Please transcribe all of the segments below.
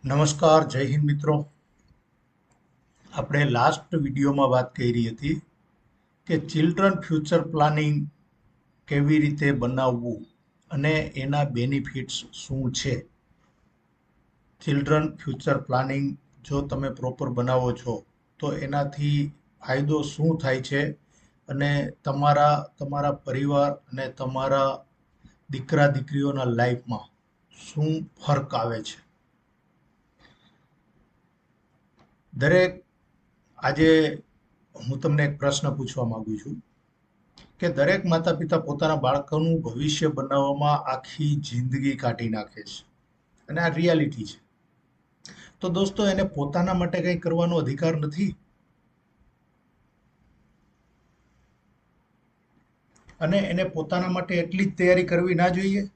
નમસ્કાર, જય હિન્દ મિત્રો. આપણે લાસ્ટ વિડીયોમાં વાત કરી હતી કે ચિલ્ડ્રન ફ્યુચર પ્લાનિંગ કેવી રીતે બનાવવું અને એના બેનિફિટ્સ શું છે. ચિલ્ડ્રન ફ્યુચર પ્લાનિંગ જો તમે પ્રોપર બનાવો છો તો એનાથી ફાયદો શું થાય છે અને તમારા પરિવાર અને તમારા દીકરા દીકરીઓના લાઈફમાં શું ફર્ક આવે છે. દરેક આજે હું તમને એક પ્રશ્ન પૂછવા માંગુ છું કે દરેક માતા પિતા પોતાના બાળકોનું ભવિષ્ય બનાવવામાં આખી જિંદગી કાઢી નાખે છે અને આ રિયાલિટી છે. તો દોસ્તો, એને પોતાના માટે કંઈ કરવાનો અધિકાર નથી અને એને પોતાના માટે એટલી જ તૈયારી કરવી ના જોઈએ?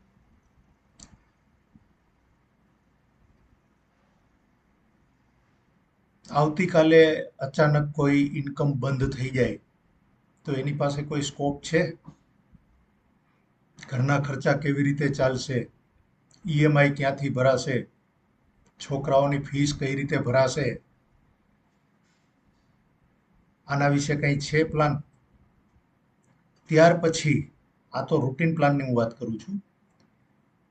આવતીકાલે અચાનક કોઈ ઇન્કમ બંધ થઈ જાય તો એની પાસે કોઈ સ્કોપ છે? ઘરના ખર્ચા કેવી રીતે ચાલશે? ઈએમઆઈ ક્યાંથી ભરાશે? છોકરાઓની ફીસ કઈ રીતે ભરાશે? આના વિશે કંઈ છે પ્લાન? ત્યાર પછી, આ તો રૂટીન પ્લાનની હું વાત કરું છું,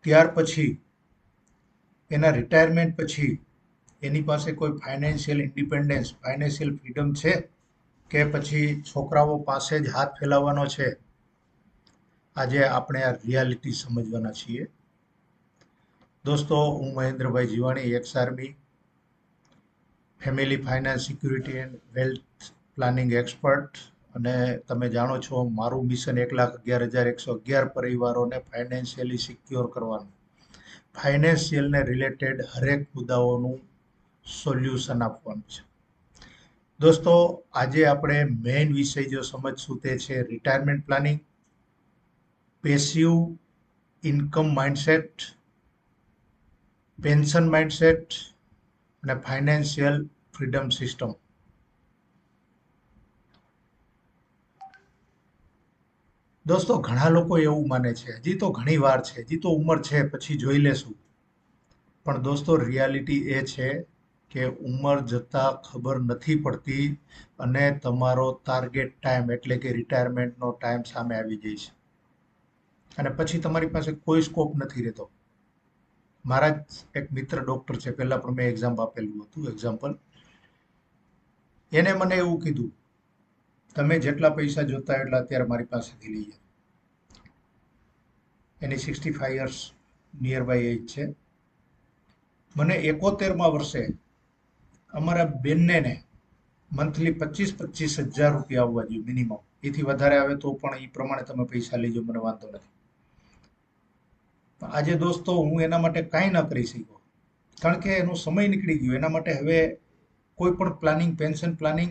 ત્યાર પછી એના રિટાયરમેન્ટ પછી એની પાસે કોઈ ફાઇનાન્શિયલ ઇન્ડિપેન્ડન્સ, ફાઇનાન્શિયલ ફ્રીડમ છે કે પછી છોકરાઓ પાસે જ હાથ ફેલાવવાનો છે? આજે આપણે આ રિયાલિટી સમજવાના છીએ. દોસ્તો, હું Mahendrabhai Jivani, ex army, family finance, security and wealth planning expert. અને તમે જાણો છો મારું મિશન 1,11,111 પરિવારોને ફાઇનાન્શિયલી સિક્યોર કરવાનું, ફાઇનાન્શિયલને રિલેટેડ હરેક મુદ્દાઓનું સોલ્યુશન આપવાનું છે. દોસ્તો, આજે આપણે મેઇન વિષય જો સમજશું તે છે retirement planning, passive income mindset, pension mindset અને ફાઇનાન્શિયલ ફ્રીડમ સિસ્ટમ. દોસ્તો, ઘણા લોકો એવું માને છે હજી તો ઘણી વાર છે, હજી તો ઉંમર છે, પછી જોઈ લેશું. પણ દોસ્તો, રિયાલિટી એ છે કે ઉંમર જતાં ખબર નથી પડતી અને તમારો ટાર્ગેટ ટાઈમ એટલે કે રિટાયરમેન્ટનો ટાઈમ સામે આવી જાય છે અને પછી તમારી પાસે કોઈ સ્કોપ નથી રહેતો. મારા જ એક મિત્ર ડોક્ટર છે, પહેલા પણ મેં એક્ઝામ આપેલું હતું, એક્ઝામ્પલ. એને મને એવું કીધું, તમે જેટલા પૈસા જોતા હોય એટલા અત્યારે મારી પાસેથી લઈ જાઓ. એની 65 યર્સ નિયર બાય એજ છે. મને 71મા વર્ષે અમારા બેનને મંથલી 25,000 રૂપિયા આવવા જોઈએ મિનિમમ. એથી વધારે આવે તો પણ એ પ્રમાણે તમે પૈસા લેજો, મને વાંધો નથી. આજે દોસ્તો, હું એના માટે કાંઈ ના કરી શક્યો કારણ કે એનો સમય નીકળી ગયો. એના માટે હવે કોઈ પણ પ્લાનિંગ, પેન્શન પ્લાનિંગ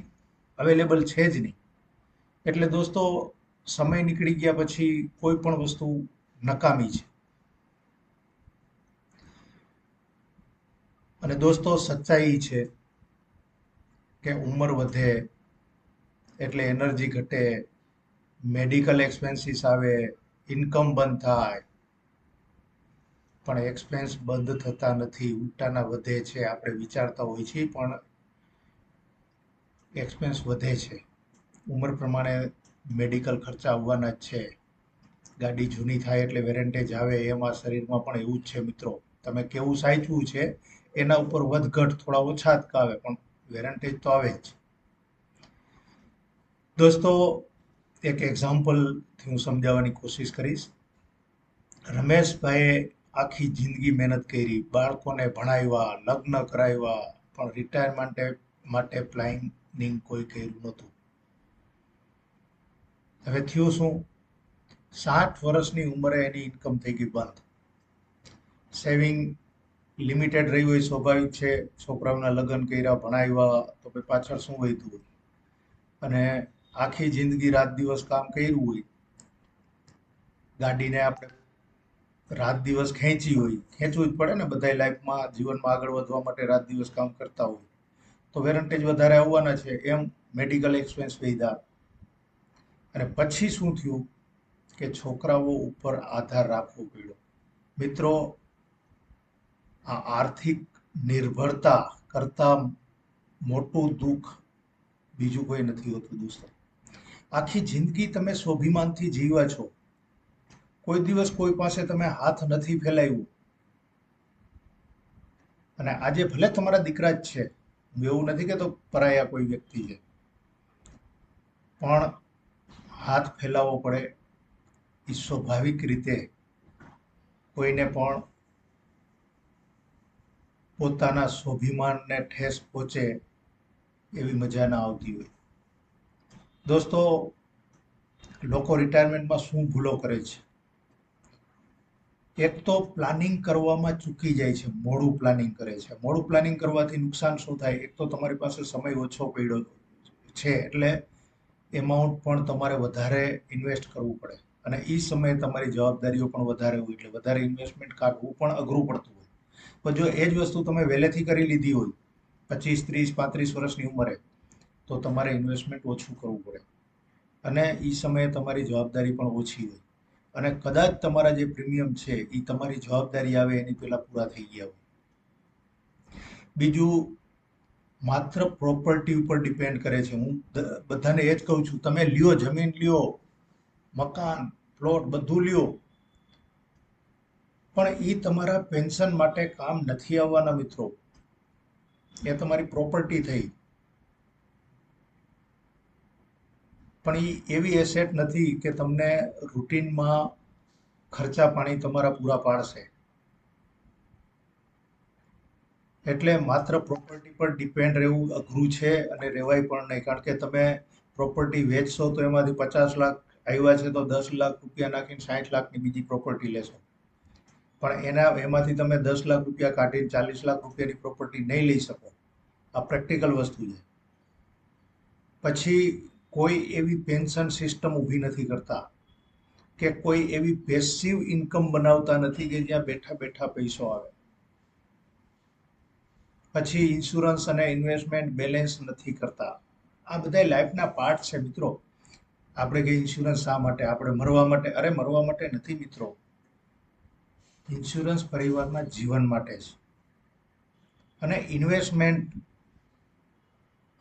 અવેલેબલ છે જ નહીં. એટલે દોસ્તો, સમય નીકળી ગયા પછી કોઈ પણ વસ્તુ નકામી છે. અને દોસ્તો, સચ્ચાઈ છે કે ઉંમર વધે એટલે એનર્જી ઘટે, મેડિકલ એક્સપેન્સીસ આવે, ઇન્કમ બંધ થાય. પણ એક્સપેન્સ બંધ થતા નથી, ઉલટાના વધે છે. આપણે વિચારતા હોઈએ છીએ પણ એક્સપેન્સ વધે છે. ઉંમર પ્રમાણે મેડિકલ ખર્ચા આવવાના જ છે. ગાડી જૂની થાય એટલે વેરેન્ટેજ આવે, એમાં શરીરમાં પણ એવું જ છે મિત્રો. તમે કેવું સાચવું છે એના ઉપર વધઘટ થોડા ઓછા જ આવે, પણ વેરેન્ટેજ તો આવે જ. દોસ્તો, એક એક્ઝામ્પલથી હું સમજાવવાની કોશિશ કરીશ. રમેશભાઈએ આખી જિંદગી મહેનત કરી, બાળકોને ભણાવ્યા, લગ્ન કરાવ્યા, પણ રિટાયરમેન્ટ માટે પ્લાનિંગ કોઈ કર્યું નહોતું. હવે થયું શું? 60 વર્ષની ઉંમરે એની ઇન્કમ થઈ ગઈ બંધ. સેવિંગ લિમિટેડ રહી હોય, સ્વાભાવિક છે. છોકરાઓના લગ્ન કર્યા, ભણાવ્યા, તો પછી પાછળ શું વધ્યું હોય? અને આખી જિંદગી રાત દિવસ કામ કર્યું હોય. ગાડીને આપણે રાત દિવસ ખેંચી હોય, ખેંચવું જ પડે ને, બધાય લાઈફમાં, જીવનમાં આગળ વધવા માટે રાત દિવસ કામ કરતા હોય તો વેરન્ટેજ વધારે આવવાના છે. એમ મેડિકલ એક્સપેન્સ વધ્યા. અને પછી શું થયું કે છોકરાઓ ઉપર આધાર રાખવો પડ્યો. મિત્રો, આ આર્થિક નિર્ભરતા કરતા મોટું દુઃખ બીજું કોઈ નથી હોતું દોસ્તો. આખી જિંદગી તમે સ્વાભિમાનથી જીવ્યા છો. કોઈ દિવસ કોઈ પાસે તમે હાથ નથી ફેલાવ્યું. અને આજે ભલે તમારા દીકરા જ છે, હું એવું નથી કહેતો પરાયા કોઈ વ્યક્તિ છે, પણ હાથ ફેલાવવો પડે એ સ્વાભાવિક રીતે કોઈને પણ પોતાના સ્વાભિમાનને ઠેસ પહોંચે એવી મજા ના આવતી હોય. દોસ્તો, લોકો રિટાયરમેન્ટમાં શું ભૂલો કરે છે? એક તો પ્લાનિંગ કરવામાં ચૂકી જાય છે, મોડું પ્લાનિંગ કરે છે. મોડું પ્લાનિંગ કરવાથી નુકસાન શું થાય? એક તો તમારી પાસે સમય ઓછો પડ્યો છે, એટલે એમાઉન્ટ પણ તમારે વધારે ઇન્વેસ્ટ કરવું પડે, અને એ સમયે તમારી જવાબદારીઓ પણ વધારે હોય, એટલે વધારે ઇન્વેસ્ટમેન્ટ કાઢવું પણ અઘરું પડતું હોય. પણ જો એ જ વસ્તુ તમે વહેલેથી કરી લીધી હોય 25, 30, 35 વર્ષની ઉંમરે, તો તમારે ઇન્વેસ્ટમેન્ટ ઓછું કરવું પડે, અને એ સમયે તમારી જવાબદારી પણ ઓછી હોય, અને કદાચ તમારા જે પ્રીમિયમ છે એ તમારી જવાબદારી આવે એની પહેલા પૂરા થઈ ગયા હોય. બીજું, માત્ર પ્રોપર્ટી ઉપર ડિપેન્ડ કરે છે. હું બધાને એ જ કહું છું, તમે લ્યો, જમીન લ્યો, મકાન, પ્લોટ બધું લ્યો, પણ એ તમારા પેન્શન માટે કામ નથી આવવાના મિત્રો. એ તમારી પ્રોપર્ટી થઈ, પણ એ એવી એસેટ નથી કે તમને રૂટીનમાં ખર્ચા પાણી તમારા પૂરા પાડશે. એટલે માત્ર પ્રોપર્ટી પર ડિપેન્ડ રહેવું અઘરું છે, અને રહેવાય પણ નહીં. કારણ કે તમે પ્રોપર્ટી વેચશો તો એમાંથી 50 લાખ આવ્યા છે, તો 10 લાખ રૂપિયા નાખીને 60 લાખની બીજી પ્રોપર્ટી લેશો. પણ એમાંથી તમે 10 લાખ રૂપિયા કાઢીને 40 લાખ રૂપિયાની પ્રોપર્ટી નહીં લઈ શકો. આ પ્રેક્ટિકલ વસ્તુ છે. પછી કોઈ એવી પેન્શન સિસ્ટમ ઊભી નથી કરતા, કે કોઈ એવી પેસિવ ઇન્કમ બનાવતા નથી કે જ્યાં બેઠા બેઠા પૈસો આવે. પછી ઇન્સ્યોરન્સ અને ઇન્વેસ્ટમેન્ટ બેલેન્સ નથી કરતા. આ બધા લાઈફના પાર્ટ છે મિત્રો. આપણે કે ઇન્સ્યોરન્સ શા માટે? આપણે મરવા માટે? અરે મરવા માટે નથી મિત્રો. ઇન્સ્યોરન્સ પરિવારના જીવન માટે છે. અને ઇન્વેસ્ટમેન્ટ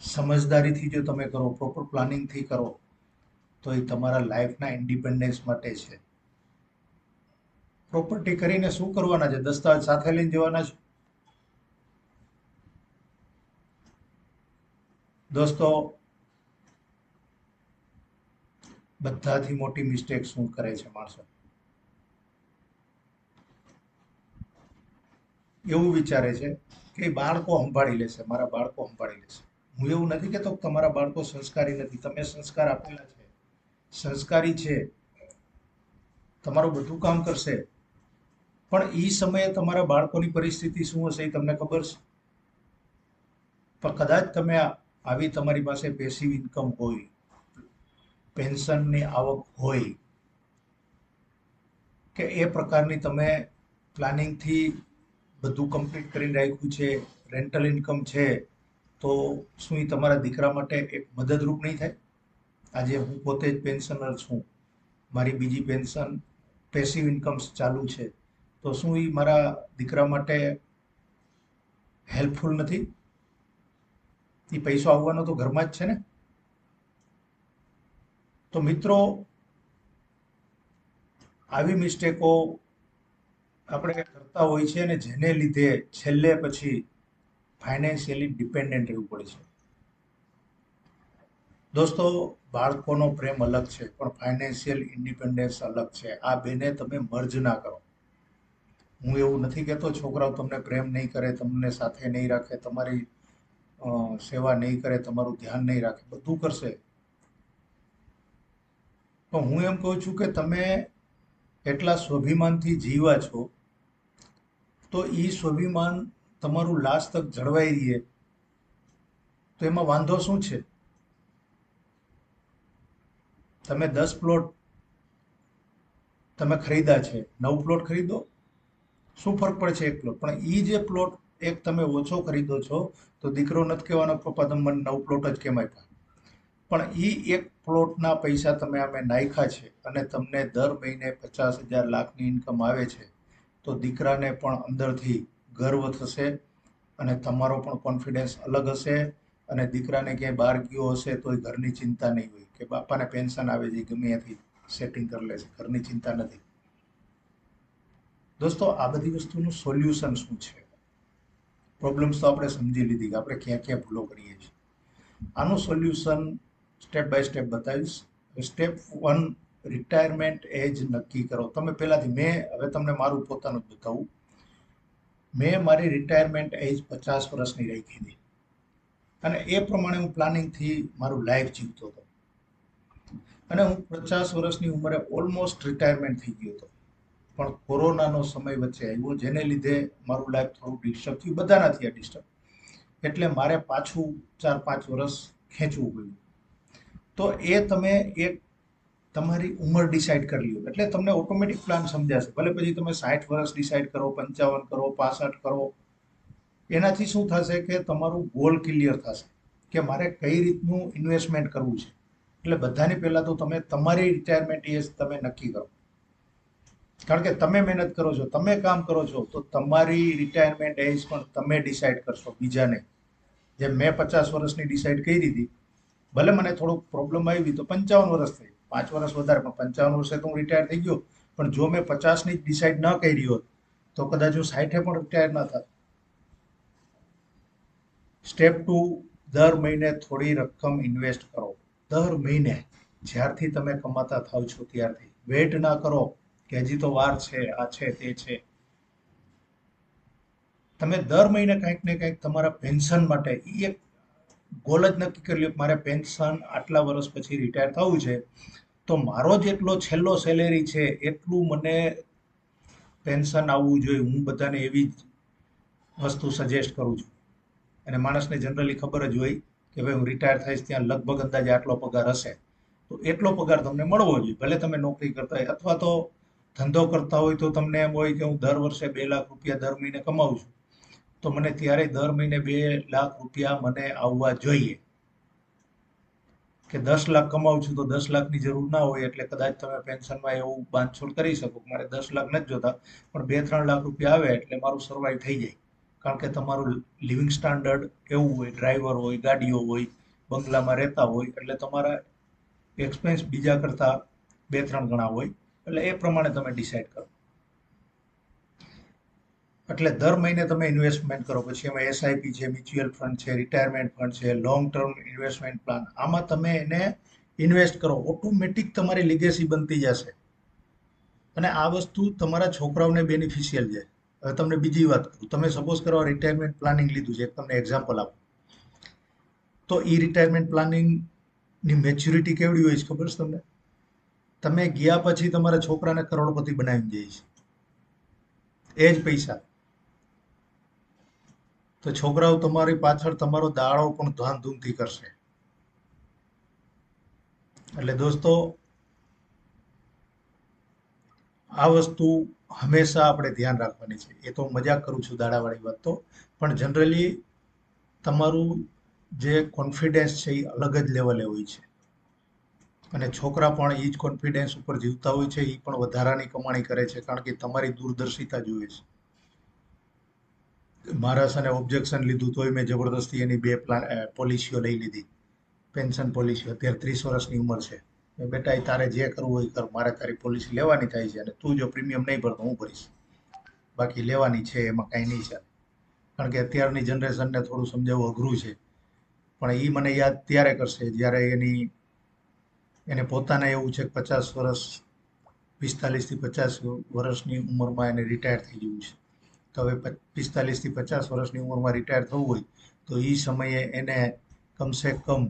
સમજદારીથી જો તમે કરો, પ્રોપર પ્લાનિંગથી કરો, તો એ તમારા લાઈફના ઇન્ડિપેન્ડન્સ માટે છે. પ્રોપર્ટી કરીને શું કરવાના છે? દસ્તાવેજ સાથે લઈને જવાના છે? દોસ્તો, બધાથી મોટી મિસ્ટેક શું કરે છે માણસો? એવું વિચારે છે કે બાળકો સંભાળી લેશે, મારા બાળકો સંભાળી લેશે. હું એવું નથી કહેતો કે તમારા બાળકો સંસ્કારી નથી. તમે સંસ્કાર આપેલા છે, સંસ્કારી છે, તમારું બધું કામ કરશે, પણ એ સમયે તમારા બાળકોની પરિસ્થિતિ શું હશે એ તમને ખબર છે? પણ કદાચ તમે આવી તમારી પાસે પેસિવ ઇન્કમ હોય, પેન્શનની આવક હોય, કે એ પ્રકારની તમે પ્લાનિંગથી બધું કમ્પ્લીટ કરીને રાખ્યું છે, રેન્ટલ ઇન્કમ છે, તો શું એ તમારા દીકરા માટે એક મદદરૂપ નહીં થાય? આજે હું પોતે જ પેન્શનર છું, મારી બીજી પેન્શન પેસિવ ઇન્કમ્સ ચાલુ છે, તો શું એ મારા દીકરા માટે હેલ્પફુલ નથી? એ પૈસો આવવાનો તો ઘરમાં જ છે ને. તો મિત્રો, આવી મિસ્ટેકો આપણે કરતા હોય છે, અને જેને લીધે છેલ્લે પછી ફાઇનાન્શિયલી ડિપેન્ડન્ટ રહેવું પડે છે. દોસ્તો, બાળકોનો પ્રેમ અલગ છે, પણ ફાઇનાન્શિયલ ઇન્ડિપેન્ડન્સ અલગ છે. આ બેને તમે મર્જ ના કરો. હું એવું નથી કહેતો છોકરાઓ તમને પ્રેમ નહીં કરે, તમને સાથે નહીં રાખે, તમારી સેવા નહીં કરે, તમારું ધ્યાન નહીં રાખે, બધું કરશે. પણ હું એમ કહું છું કે તમે એટલા સ્વાભિમાનથી જીવ્યા છો, તો એ સ્વાભિમાન તમારું લાસ્ટ તક જળવાઈ રહે, તો એમાં વાંધો શું છે? તમે 10 પ્લોટ તમે ખરીદ્યા છે, 9 પ્લોટ ખરીદો, શું ફરક પડે છે એક પ્લોટ? પણ એ જે પ્લોટ એક તમે ઓછો ખરીદો છો, તો દીકરો નથી કહેવાનો પપ્પા તમે મને 9 પ્લોટ જ કેમ આપ્યા? પણ એ એક પ્લોટના પૈસા તમે અમે નાખ્યા છે, અને તમને દર મહિને 50,000 લાખની ઇન્કમ આવે છે, તો દીકરાને પણ અંદરથી ગર્વ થશે, અને તમારો પણ કોન્ફિડન્સ અલગ હશે અને દીકરાને ક્યાંય બહાર ગયો હશે તોય ઘરની ચિંતા નહીં હોય કે બાપાને પેન્શન આવે છે ગમે ત્યાંથી સેટિંગ કરી લે છે, ઘરની ચિંતા નથી. દોસ્તો આ બધી વસ્તુનું સોલ્યુશન શું છે? પ્રોબ્લેમ્સ તો આપણે સમજી લીધી કે આપણે ક્યાં ક્યાં ભૂલો કરીએ છીએ. આનું સોલ્યુશન સ્ટેપ બાય સ્ટેપ બતાવીશ. સ્ટેપ 1, રિટાયરમેન્ટ એજ નક્કી કરો. તમે પહેલાથી હવે તમને મારું પોતાનું જ બતાવું. મેં મારી રિટાયરમેન્ટ એજ 50 વર્ષની રાખી હતી અને એ પ્રમાણે હું પ્લાનિંગથી મારું લાઈફ જીવતો હતો અને હું 50 વર્ષની ઉંમરે ઓલમોસ્ટ રિટાયરમેન્ટ થઈ ગયો હતો. પણ કોરોનાનો સમય વચ્ચે આવ્યો જેને લીધે મારું લાઈફ થોડું ડિસ્ટર્બ થયું, બધાના થયા ડિસ્ટર્બ, એટલે મારે પાછું 4-5 વર્ષ ખેંચવું પડ્યું. તો એ તમે એક તમારી ઉંમર ડિસાઈડ કરી લ્યો એટલે તમને ઓટોમેટિક પ્લાન સમજાશે. ભલે પછી તમે 60 વર્ષ ડિસાઈડ કરો, 55 કરો, 65 કરો, એનાથી શું થશે કે તમારું ગોલ ક્લિયર થશે કે મારે કઈ રીતનું ઇન્વેસ્ટમેન્ટ કરવું છે. એટલે બધાની પહેલા તો તમે તમારી રિટાયરમેન્ટ એજ તમે નક્કી કરો. કારણ કે તમે મહેનત કરો છો, તમે કામ કરો છો, તો તમારી રિટાયરમેન્ટ એજ પણ તમે ડિસાઈડ કરશો, બીજા નહીં. જેમ મેં 50 વર્ષની ડિસાઈડ કરી હતી, ભલે મને થોડુંક પ્રોબ્લેમ આવી તો 55 વર્ષ થઈ, 5 વર્ષ વધારે, પણ 55 વર્ષે તો હું રિટાયર થઈ ગયો. પણ જો મેં 50ની જ ડિસાઈડ ન કરી હોત તો કદાચ હું 60 પણ રિટાયર ન થાત. સ્ટેપ 2, દર મહિને થોડી રકમ ઇન્વેસ્ટ કરો. દર મહિને જ્યારથી તમે કમાતા થાવ છો ત્યારથી. વેઇટ ના કરો કે હજી તો વાર છે, આ છે, તે છે. તમે દર મહિને કંઈક ને કંઈક તમારા પેન્શન માટે એક ગોલ જ નક્કી કરી લ્યો કે મારે પેન્શન આટલા વર્ષ પછી રિટાયર થવું છે, તો મારો જેટલો છેલ્લો સેલેરી છે એટલું મને પેન્શન આવવું જોઈએ. હું બધાને એવી જ વસ્તુ સજેસ્ટ કરું છું. અને માણસને જનરલી ખબર જ હોય કે ભાઈ હું રિટાયર થઈશ ત્યાં લગભગ અંદાજે આટલો પગાર હશે, તો એટલો પગાર તમને મળવો જોઈએ. ભલે તમે નોકરી કરતા હોય અથવા તો ધંધો કરતા હોય તો તમને એમ હોય કે હું દર વર્ષે 2 લાખ રૂપિયા દર મહિને કમાઉં છું, તો મને ત્યારે દર મહિને 2 લાખ રૂપિયા મને આવવા જોઈએ. કે 10 લાખ કમાઉં છું તો 10 લાખની જરૂર ના હોય, એટલે કદાચ તમે પેન્શનમાં એવું બાંધછોડ કરી શકો કે મારે 10 લાખ નથી જોતા, પણ 2-3 લાખ રૂપિયા આવે એટલે મારું સર્વાઈવ થઈ જાય. કારણ કે તમારું લિવિંગ સ્ટાન્ડર્ડ કેવું હોય, ડ્રાઈવર હોય, ગાડીઓ હોય, બંગલામાં રહેતા હોય, એટલે તમારા એક્સપેન્સ બીજા કરતા 2-3 ગણા હોય. એટલે એ પ્રમાણે તમે ડિસાઈડ કરો. એટલે દર મહિને તમે ઇન્વેસ્ટમેન્ટ કરો. પછી એમાં એસઆઈપી છે, મ્યુચ્યુઅલ ફંડ છે, રિટાયરમેન્ટ ફંડ છે, લોંગ ટર્મ ઇન્વેસ્ટમેન્ટ પ્લાન, આમાં તમે એને ઇન્વેસ્ટ કરો. ઓટોમેટિક તમારી લીગેસી બનતી જશે અને આ વસ્તુ તમારા છોકરાઓને બેનિફિશિયલ છે. હવે તમને બીજી વાત કરું, તમે સપોઝ કરો રિટાયરમેન્ટ પ્લાનિંગ લીધું છે, એક તમને એક્ઝામ્પલ આપું, તો એ રિટાયરમેન્ટ પ્લાનિંગની મેચ્યોરિટી કેવડી હોય છે ખબર છે તમને? તમે ગયા પછી તમારા છોકરાને કરોડપતિ બનાવી દે છે એ જ પૈસા. તો છોકરાઓ તમારી પાછળ તમારો દાડો પણ ધામધૂમથી કરશે. એટલે દોસ્તો આ વસ્તુ હંમેશા આપણે ધ્યાન રાખવાની છે. એ તો મજાક કરું છું દાડાવાળી વાત તો, પણ જનરલી તમારું જે કોન્ફિડન્સ છે એ અલગ જ લેવલે હોય છે અને છોકરા પણ એ જ કોન્ફિડન્સ ઉપર જીવતા હોય છે. એ પણ વધારાની કમાણી કરે છે કારણ કે તમારી દૂરદર્શિતા જુએ છે. મારા સાને ઓબ્જેક્શન લીધું તોય મેં જબરદસ્તી એની 2 પોલિસીઓ લઈ લીધી, પેન્શન પોલિસી. અત્યારે 30 વર્ષની ઉંમર છે. બેટા એ તારે જે કરવું હોય કર, મારે તારી પોલિસી લેવાની થાય છે અને તું જો પ્રીમિયમ નહીં ભરતો હું ભરીશ, બાકી લેવાની છે એમાં કાંઈ નહીં ચાલે. કારણ કે અત્યારની જનરેશનને થોડું સમજાવવું અઘરું છે, પણ એ મને યાદ ત્યારે કરશે જ્યારે એને પોતાને એવું છે કે 50 વર્ષ, 45 થી 50 વર્ષની ઉંમરમાં એને રિટાયર થઈ જવું છે. તો હવે 45 થી 50 વર્ષની ઉંમરમાં રિટાયર થવું હોય તો એ સમયે એને કમસે કમ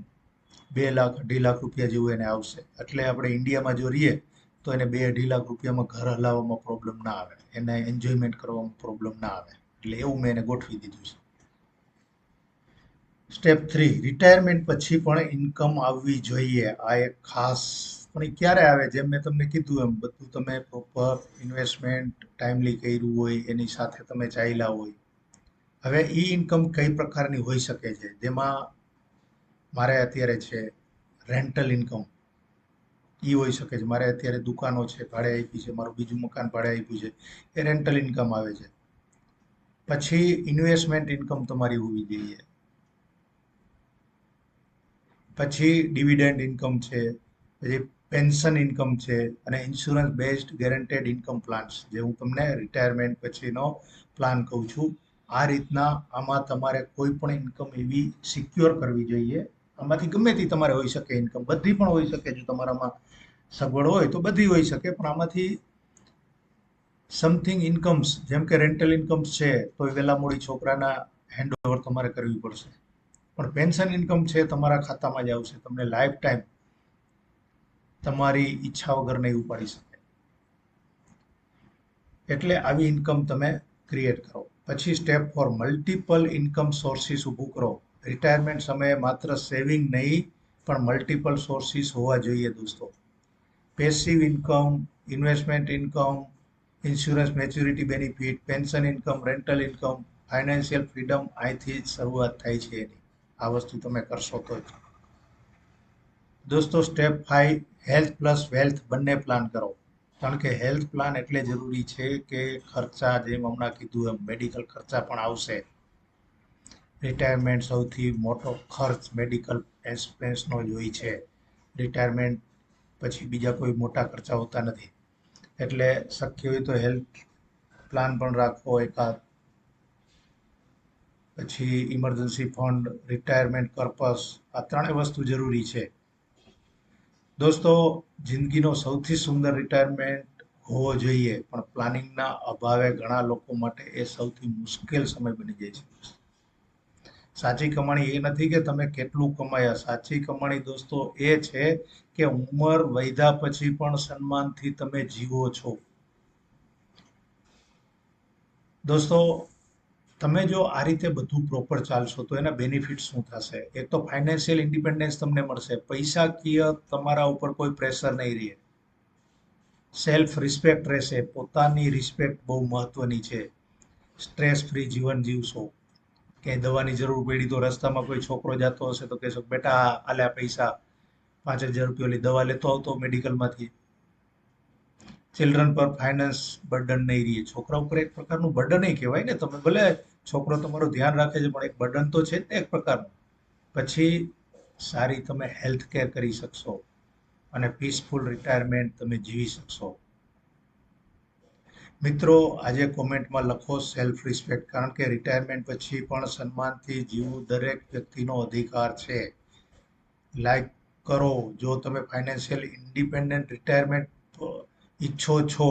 2 લાખ 2.5 લાખ રૂપિયા જેવું એને આવશે. એટલે આપણે ઇન્ડિયામાં જો રહીએ તો એને 2-2.5 લાખ રૂપિયામાં ઘર હલાવવામાં પ્રોબ્લેમ ના આવે, એને એન્જોયમેન્ટ કરવામાં પ્રોબ્લેમ ના આવે. એટલે એવું મેં એને ગોઠવી દીધું છે. સ્ટેપ 3, રિટાયરમેન્ટ પછી પણ ઇન્કમ આવવી જોઈએ. આ એક ખાસ, પણ એ ક્યારે આવે? જેમ મેં તમને કીધું એમ બધું તમે પ્રોપર ઇન્વેસ્ટમેન્ટ ટાઈમલી કર્યું હોય, એની સાથે તમે ચાલ્યા હોય. હવે એ ઇન્કમ કઈ પ્રકારની હોઈ શકે છે? જેમાં મારે અત્યારે છે રેન્ટલ ઇન્કમ, એ હોઈ શકે છે. મારે અત્યારે દુકાનો છે ભાડે આપી છે, મારું બીજું મકાન ભાડે આપ્યું છે, એ રેન્ટલ ઇન્કમ આવે છે. પછી ઇન્વેસ્ટમેન્ટ ઇન્કમ તમારી હોવી જોઈએ. પછી ડિવિડન્ડ ઇન્કમ છે, પછી પેન્શન ઇન્કમ છે અને insurance based guaranteed income plans, જે હું તમને રિટાયરમેન્ટ પછીનો પ્લાન કહું છું. આ રીતના આમાં તમારે કોઈ પણ ઇન્કમ એવી સિક્યોર કરવી જોઈએ. આમાંથી ગમે તે તમારે હોઈ શકે ઇન્કમ, બધી પણ હોઈ શકે. જો તમારામાં સગવડ હોય તો બધી હોઈ શકે, પણ આમાંથી સમથિંગ ઇન્કમ્સ, જેમ કે રેન્ટલ ઇન્કમ્સ છે, તો એ વહેલા મોડી છોકરાના હેન્ડઓવર તમારે કરવી પડશે. પણ પેન્શન ઇન્કમ છે તમારા ખાતામાં જ આવશે, તમને લાઈફ ટાઈમ તમારી ઈચ્છા વગર નહીં ઉપાડી શકે. એટલે આવી ઇન્કમ તમે ક્રિએટ કરો. પછી સ્ટેપ 4, મલ્ટિપલ ઇન્કમ સોર્સિસ ઊભું કરો. રિટાયરમેન્ટ સમયે માત્ર સેવિંગ નહીં, પણ મલ્ટિપલ સોર્સિસ હોવા જોઈએ દોસ્તો. Passive income, investment income, insurance maturity benefit, pension income, rental income, financial freedom અહીંથી જ શરૂઆત થાય છે એની. આ વસ્તુ તમે કરશો તો જ. દોસ્તો સ્ટેપ 5, હેલ્થ પ્લસ વેલ્થ બંને પ્લાન કરો. કારણ કે હેલ્થ પ્લાન એટલે જરૂરી છે કે ખર્ચા, જેમ હમણાં કીધું એમ મેડિકલ ખર્ચા પણ આવશે. રિટાયરમેન્ટ સૌથી મોટો ખર્ચ મેડિકલ એક્સપેન્સનો જ હોય છે. રિટાયરમેન્ટ પછી બીજા કોઈ મોટા ખર્ચા હોતા નથી. એટલે શક્ય હોય તો હેલ્થ પ્લાન પણ રાખવો એકાદ. પછી ઇમરજન્સી ફંડ, રિટાયરમેન્ટ પર્પસ, આ ત્રણેય વસ્તુ જરૂરી છે. દોસ્તો, જિંદગીનો સૌથી સુંદર રિટાયરમેન્ટ હોવો જોઈએ, પણ પ્લાનિંગના અભાવે ઘણા લોકો માટે એ સૌથી મુશ્કેલ સમય બની જાય છે. સાચી કમાણી એ નથી કે તમે કેટલું કમાયા. સાચી કમાણી દોસ્તો એ છે કે ઉંમર વયધા પછી પણ સન્માનથી તમે જીવો છો. દોસ્તો, તમે જો આ રીતે બધું પ્રોપર ચાલશો તો એના બેનિફિટ શું થશે? એક તો ફાઇનાન્શિયલ ઇન્ડિપેન્ડન્સ તમને મળશે. પૈસાકીય તમારા ઉપર કોઈ પ્રેશર નહીં રહે. સેલ્ફ રિસ્પેક્ટ રહેશે. પોતાની રિસ્પેક્ટ બહુ મહત્વની છે. સ્ટ્રેસ ફ્રી જીવન જીવશો. ક્યાંય દવાની જરૂર પડી તો રસ્તામાં કોઈ છોકરો જતો હશે તો કહેશો, બેટા આલ્યા પૈસા, 5,000 રૂપિયા ઓલી દવા લેતો આવતો મેડિકલમાંથી. ચિલ્ડ્રન પર ફાઇનાન્સ બર્ડન નહીં રહે. છોકરા ઉપર એક પ્રકારનું બર્ડન કહેવાય ને. તમે ભલે છોકરો તમારું ધ્યાન રાખે છે, પણ એક બર્ડન તો છે જ ને એક પ્રકારનું. પછી સારી તમે હેલ્થ કેર કરી શકશો અને પીસફુલ રિટાયરમેન્ટ તમે જીવી શકશો. મિત્રો, આજે કોમેન્ટમાં લખો સેલ્ફ રિસ્પેક્ટ, કારણ કે રિટાયરમેન્ટ પછી પણ સન્માનથી જીવવું દરેક વ્યક્તિનો અધિકાર છે. લાઈક કરો જો તમે ફાઇનાન્શિયલ ઇન્ડિપેન્ડન્ટ રિટાયરમેન્ટ ઈચ્છો છો,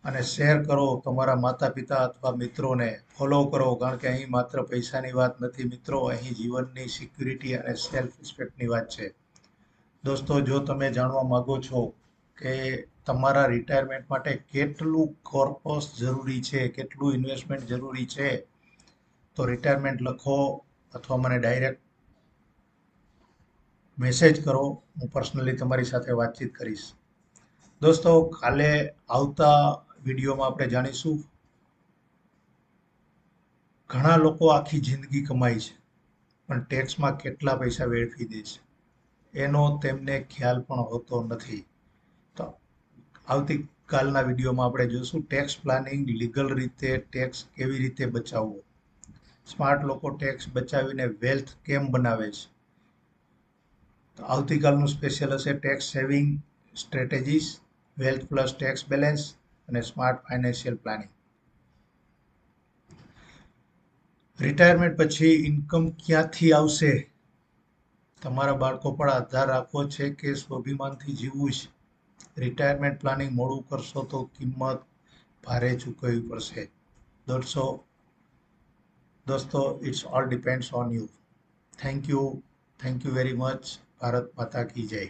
અને શેર કરો તમારા માતા પિતા અથવા મિત્રોને. ફોલો કરો, કારણ કે અહીં માત્ર પૈસાની વાત નથી મિત્રો, અહીં જીવનની સિક્યુરિટી અને સેલ્ફ રિસ્પેક્ટની વાત છે. દોસ્તો, જો તમે જાણવા માંગો છો કે તમારા રિટાયરમેન્ટ માટે કેટલું કોર્પસ જરૂરી છે, કેટલું ઇન્વેસ્ટમેન્ટ જરૂરી છે, તો રિટાયરમેન્ટ લખો અથવા મને ડાયરેક્ટ મેસેજ કરો. હું પર્સનલી તમારી સાથે વાતચીત કરીશ. દોસ્તો, કાલે આવતા વિડીયોમાં આપણે જાણીશું, ઘણા લોકો આખી જિંદગી કમાય છે પણ ટેક્સમાં કેટલા પૈસા વેડફી દે છે એનો તેમને ખ્યાલ પણ હોતો નથી. તો આવતીકાલના વિડીયોમાં આપણે જોઈશું ટેક્સ પ્લાનિંગ, લીગલ રીતે ટેક્સ કેવી રીતે બચાવવો. સ્માર્ટ લોકો ટેક્સ બચાવીને વેલ્થ કેમ બનાવે છે. તો આવતીકાલનું સ્પેશિયલ હશે tax saving strategies, wealth plus tax balance અને સ્માર્ટ ફાઇનાન્શિયલ પ્લાનિંગ. રિટાયરમેન્ટ પછી ઇન્કમ ક્યાંથી આવશે? તમારા બાળકો પર આધાર રાખવો છે કે સ્વાભિમાનથી જીવવું છે? રિટાયરમેન્ટ પ્લાનિંગ મોડું કરશો તો કિંમત ભારે ચૂકવવી પડશે. દોસ્તો, it's all depends on you. Thank you very much. Bharat માતા કી જય.